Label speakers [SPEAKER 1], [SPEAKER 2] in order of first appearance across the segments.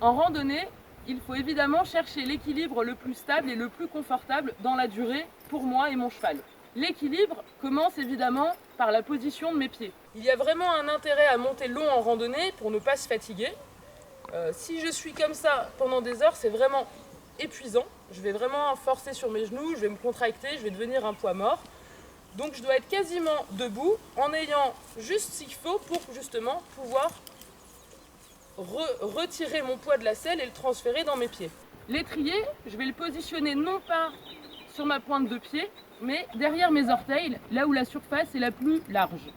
[SPEAKER 1] En randonnée, il faut évidemment chercher l'équilibre le plus stable et le plus confortable dans la durée pour moi et mon cheval. L'équilibre commence évidemment par la position de mes pieds. Il y a vraiment un intérêt à monter long en randonnée pour ne pas se fatiguer. Si je suis comme ça pendant des heures, c'est vraiment épuisant. Je vais vraiment forcer sur mes genoux, je vais me contracter, je vais devenir un poids mort. Donc je dois être quasiment debout en ayant juste ce qu'il faut pour justement pouvoir retirer mon poids de la selle et le transférer dans mes pieds. L'étrier, je vais le positionner non pas sur ma pointe de pied, mais derrière mes orteils, là où la surface est la plus large.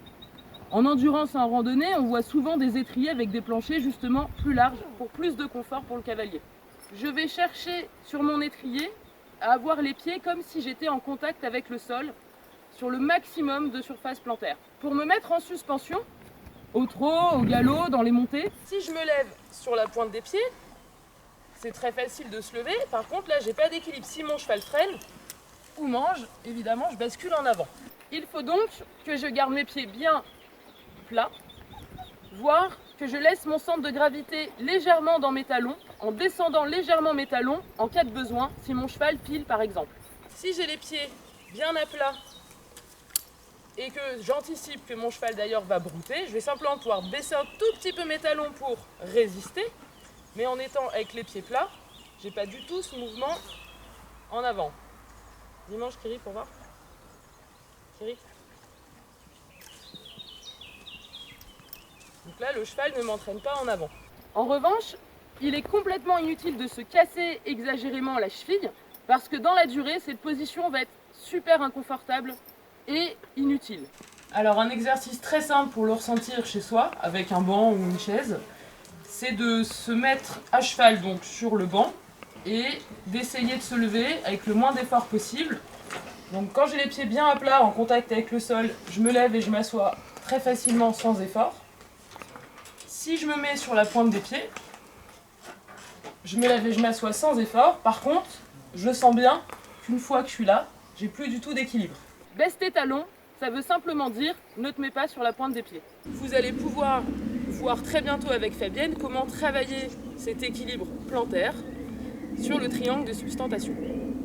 [SPEAKER 1] En endurance et en randonnée, on voit souvent des étriers avec des planchers justement plus larges pour plus de confort pour le cavalier. Je vais chercher sur mon étrier à avoir les pieds comme si j'étais en contact avec le sol, sur le maximum de surface plantaire. Pour me mettre en suspension, au trot, au galop, dans les montées, si je me lève sur la pointe des pieds, c'est très facile de se lever. Par contre, là, j'ai pas d'équilibre. Si mon cheval freine ou mange, évidemment, je bascule en avant. Il faut donc que je garde mes pieds bien plats, voire que je laisse mon centre de gravité légèrement dans mes talons, en descendant légèrement mes talons en cas de besoin, si mon cheval pile par exemple. Si j'ai les pieds bien à plat et que j'anticipe que mon cheval d'ailleurs va brouter, je vais simplement pouvoir baisser un tout petit peu mes talons pour résister, mais en étant avec les pieds plats, j'ai pas du tout ce mouvement en avant. Dimanche, Kiri, pour voir. Kiri. Donc là, le cheval ne m'entraîne pas en avant. En revanche, il est complètement inutile de se casser exagérément la cheville, parce que dans la durée, cette position va être super inconfortable et inutile. Alors un exercice très simple pour le ressentir chez soi, avec un banc ou une chaise, c'est de se mettre à cheval donc sur le banc et d'essayer de se lever avec le moins d'effort possible. Donc quand j'ai les pieds bien à plat, en contact avec le sol, je me lève et je m'assois très facilement sans effort. Si je me mets sur la pointe des pieds, je me lève et je m'assois sans effort. Par contre, je sens bien qu'une fois que je suis là, j'ai plus du tout d'équilibre. Baisse tes talons, ça veut simplement dire ne te mets pas sur la pointe des pieds. Vous allez pouvoir voir très bientôt avec Fabienne comment travailler cet équilibre plantaire sur le triangle de sustentation.